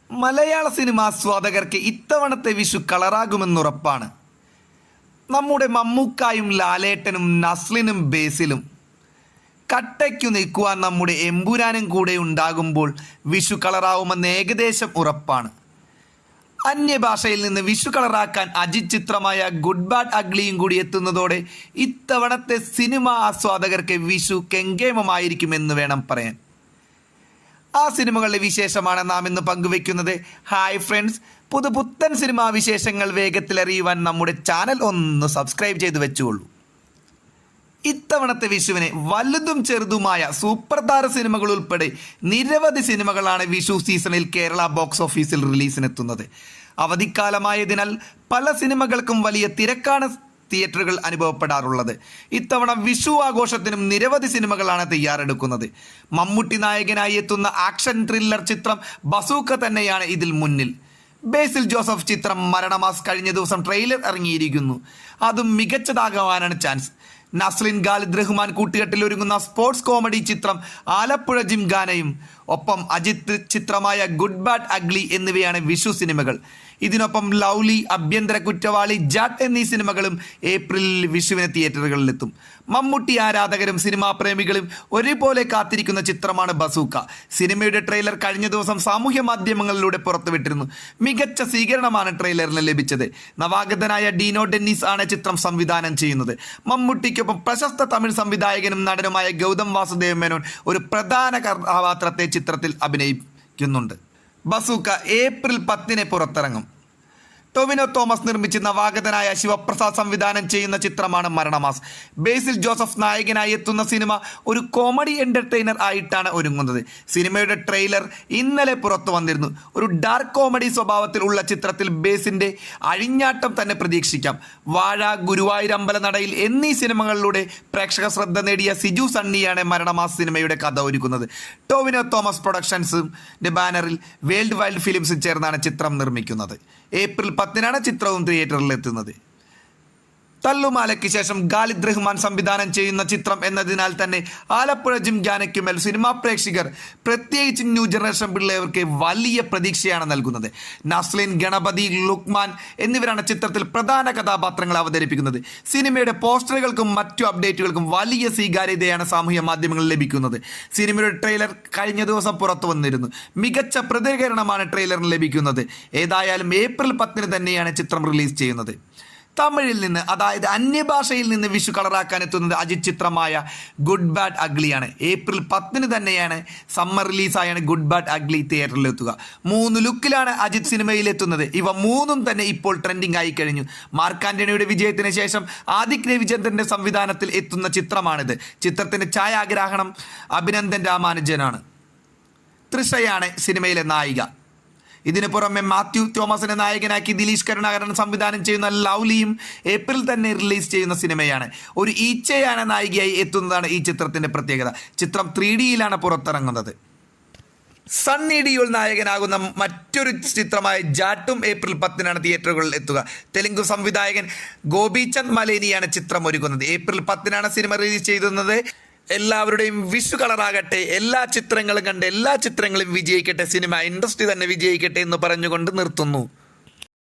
മലയാള cinema ആസ്വാദകർക്ക് ഇത്തവണത്തെ വിഷു കളറാകുമെന്നുറപ്പാണ്. നമ്മുടെ മമ്മൂക്കായും ലാലേട്ടനും നസ്ലിനും ബേസിലും കട്ടയ്ക്കു നിൽക്കുവാൻ നമ്മുടെ എമ്പുരാനും കൂടെ ഉണ്ടാകുമ്പോൾ വിഷു കളറാവുമെന്ന് ഏകദേശം ഉറപ്പാണ്. അന്യഭാഷയിൽ നിന്ന് വിഷു കളറാക്കാൻ അജിത് ചിത്രമായ ഗുഡ് ബാഡ് അഗ്ലിയും കൂടി എത്തുന്നതോടെ ഇത്തവണത്തെ സിനിമാ ആസ്വാദകർക്ക് വിഷു കെങ്കേമമായിരിക്കുമെന്ന് വേണം പറയാൻ. ആ സിനിമകളുടെ വിശേഷമാണ് നാം ഇന്ന് പങ്കുവെക്കുന്നത്. ഹായ് ഫ്രണ്ട്സ്, പുതുപുത്തൻ സിനിമാ വിശേഷങ്ങൾ വേഗത്തിൽ അറിയുവാൻ നമ്മുടെ ചാനൽ ഒന്ന് സബ്സ്ക്രൈബ് ചെയ്ത് വെച്ചുകൊള്ളൂ. ഇത്തവണത്തെ വിഷുവിനെ വലുതും ചെറുതുമായ സൂപ്പർ താര സിനിമകൾ ഉൾപ്പെടെ നിരവധി സിനിമകളാണ് വിഷു സീസണിൽ കേരള ബോക്സ് ഓഫീസിൽ റിലീസിനെത്തുന്നത്. അവധിക്കാലമായതിനാൽ പല സിനിമകൾക്കും വലിയ തിരക്കാണ് തിയേറ്ററുകൾ അനുഭവപ്പെടാറുള്ളത്. ഇത്തവണ വിഷു ആഘോഷത്തിനും നിരവധി സിനിമകളാണ് തയ്യാറെടുക്കുന്നത്. മമ്മൂട്ടി നായകനായി എത്തുന്ന ആക്ഷൻ ത്രില്ലർ ചിത്രം ബസൂക്ക തന്നെയാണ് ഇതിൽ മുന്നിൽ. ബേസിൽ ജോസഫ് ചിത്രം മരണമാസ് കഴിഞ്ഞ ദിവസം ട്രെയിലർ ഇറങ്ങിയിരിക്കുന്നു. അതും മികച്ചതാകാനാണ് ചാൻസ്. നസ്ലിൻ ഖാലിദ് റഹ്മാൻ കൂട്ടുകെട്ടിൽ ഒരുങ്ങുന്ന സ്പോർട്സ് കോമഡി ചിത്രം ആലപ്പുഴ ജിംഖാനയും ഒപ്പം അജിത് ചിത്രമായ ഗുഡ് ബാഡ് അഗ്ലി എന്നിവയാണ് വിഷു സിനിമകൾ. ഇതിനൊപ്പം ലൗലി, ആഭ്യന്തര കുറ്റവാളി, ജാട്ട് എന്നീ സിനിമകളും ഏപ്രിലിൽ വിഷുവിന് തിയേറ്ററുകളിലെത്തും. മമ്മൂട്ടി ആരാധകരും സിനിമാ പ്രേമികളും ഒരുപോലെ കാത്തിരിക്കുന്ന ചിത്രമാണ് ബസൂക്ക. സിനിമയുടെ ട്രെയിലർ കഴിഞ്ഞ ദിവസം സാമൂഹ്യ മാധ്യമങ്ങളിലൂടെ പുറത്തുവിട്ടിരുന്നു. മികച്ച സ്വീകരണമാണ് ട്രെയിലറിന് ലഭിച്ചത്. നവാഗതനായ ഡീനോ ഡെന്നിസ് ആണ് ചിത്രം സംവിധാനം ചെയ്യുന്നത്. മമ്മൂട്ടിക്കൊപ്പം പ്രശസ്ത തമിഴ് സംവിധായകനും നടനുമായ ഗൗതം വാസുദേവ് മേനോൻ ഒരു പ്രധാന കഥാപാത്രത്തെ ചിത്രത്തിൽ അഭിനയിക്കുന്നുണ്ട്. ബസൂക്ക ഏപ്രിൽ 10 പുറത്തിറങ്ങും. ടൊവിനോ തോമസ് നിർമ്മിച്ച് നവാഗതനായ ശിവപ്രസാദ് സംവിധാനം ചെയ്യുന്ന ചിത്രമാണ് മരണമാസ്. ബേസിൽ ജോസഫ് നായകനായി എത്തുന്ന സിനിമ ഒരു കോമഡി എന്റർടൈനർ ആയിട്ടാണ് ഒരുങ്ങുന്നത്. സിനിമയുടെ ട്രെയിലർ ഇന്നലെ പുറത്തു വന്നിരുന്നു. ഒരു ഡാർക്ക് കോമഡി സ്വഭാവത്തിൽ ഉള്ള ചിത്രത്തിൽ ബേസിന്റെ അഴിഞ്ഞാട്ടം തന്നെ പ്രതീക്ഷിക്കാം. വാഴ, ഗുരുവായൂർ അമ്പലനടയിൽ എന്നീ സിനിമകളിലൂടെ പ്രേക്ഷക ശ്രദ്ധ നേടിയ സിജു സണ്ണിയാണ് മരണമാസ് സിനിമയുടെ കഥ ഒരുക്കുന്നത്. ടൊവിനോ തോമസ് പ്രൊഡക്ഷൻസിന്റെ ബാനറിൽ വേൾഡ് വൈൽഡ് ഫിലിംസും ചേർന്നാണ് ചിത്രം നിർമ്മിക്കുന്നത്. ഏപ്രിൽ 10 ചിത്രവും തിയേറ്ററിൽ എത്തുന്നത്. തല്ലുമാലയ്ക്ക് ശേഷം ഖാലിദ് റഹ്മാൻ സംവിധാനം ചെയ്യുന്ന ചിത്രം എന്നതിനാൽ തന്നെ ആലപ്പുഴ ജിംഖാനയ്ക്കുമേൽ സിനിമാ പ്രേക്ഷകർ, പ്രത്യേകിച്ച് ന്യൂ ജനറേഷൻ പിള്ളേർക്ക് വലിയ പ്രതീക്ഷയാണ് നൽകുന്നത്. നസ്ലിൻ, ഗണപതി, ലുക്മാൻ എന്നിവരാണ് ചിത്രത്തിൽ പ്രധാന കഥാപാത്രങ്ങൾ അവതരിപ്പിക്കുന്നത്. സിനിമയുടെ പോസ്റ്ററുകൾക്കും മറ്റു അപ്ഡേറ്റുകൾക്കും വലിയ സ്വീകാര്യതയാണ് സാമൂഹ്യ മാധ്യമങ്ങളിൽ ലഭിക്കുന്നത്. സിനിമയുടെ ട്രെയിലർ കഴിഞ്ഞ ദിവസം പുറത്തു വന്നിരുന്നു. മികച്ച പ്രതികരണമാണ് ട്രെയിലറിന് ലഭിക്കുന്നത്. ഏതായാലും ഏപ്രിൽ 10 തന്നെയാണ് ചിത്രം റിലീസ് ചെയ്യുന്നത്. തമിഴിൽ നിന്ന്, അതായത് അന്യഭാഷയിൽ നിന്ന് വിഷു കളറാക്കാൻ എത്തുന്നത് അജിത് ചിത്രമായ ഗുഡ് ബാഡ് അഗ്ലിയാണ്. ഏപ്രിൽ 10 തന്നെയാണ് സമ്മർ റിലീസായാണ് ഗുഡ് ബാഡ് അഗ്ലി തിയേറ്ററിലെത്തുക. 3 ലുക്കിലാണ് അജിത് സിനിമയിലെത്തുന്നത്. ഇവ 3 തന്നെ ഇപ്പോൾ ട്രെൻഡിങ് ആയി കഴിഞ്ഞു. മാർക്ക് ആന്റണിയുടെ വിജയത്തിന് ശേഷം ആദിക് രവിചന്ദ്രന്റെ സംവിധാനത്തിൽ എത്തുന്ന ചിത്രമാണിത്. ചിത്രത്തിന്റെ ഛായാഗ്രാഹണം അഭിനന്ദൻ രാമാനുജനാണ്. തൃഷയാണ് സിനിമയിലെ നായിക. ഇതിനു പുറമെ മാത്യു തോമസിനെ നായകനാക്കി ദിലീഷ് കരുണാകരൻ സംവിധാനം ചെയ്യുന്ന ലൗലിയും ഏപ്രിൽ തന്നെ റിലീസ് ചെയ്യുന്ന സിനിമയാണ്. ഒരു ഈച്ചയാണ് നായികയായി എത്തുന്നതാണ് ഈ ചിത്രത്തിന്റെ പ്രത്യേകത. ചിത്രം 3Dയിലാണ് പുറത്തിറങ്ങുന്നത്. സണ്ണി ഡിയോൾ നായകനാകുന്ന മറ്റൊരു ചിത്രമായ ജാട്ടും ഏപ്രിൽ 10 തിയേറ്ററുകളിൽ എത്തുക. തെലുങ്ക് സംവിധായകൻ ഗോപിചന്ദ് മലേനിയാണ് ചിത്രം ഒരുക്കുന്നത്. ഏപ്രിൽ 10 സിനിമ റിലീസ് ചെയ്യുന്നത്. എല്ലാവരുടെയും വിഷു കളറാകട്ടെ. എല്ലാ ചിത്രങ്ങളും കണ്ട് എല്ലാ ചിത്രങ്ങളും വിജയിക്കട്ടെ. സിനിമ ഇൻഡസ്ട്രി തന്നെ വിജയിക്കട്ടെ എന്ന് പറഞ്ഞുകൊണ്ട് നിർത്തുന്നു.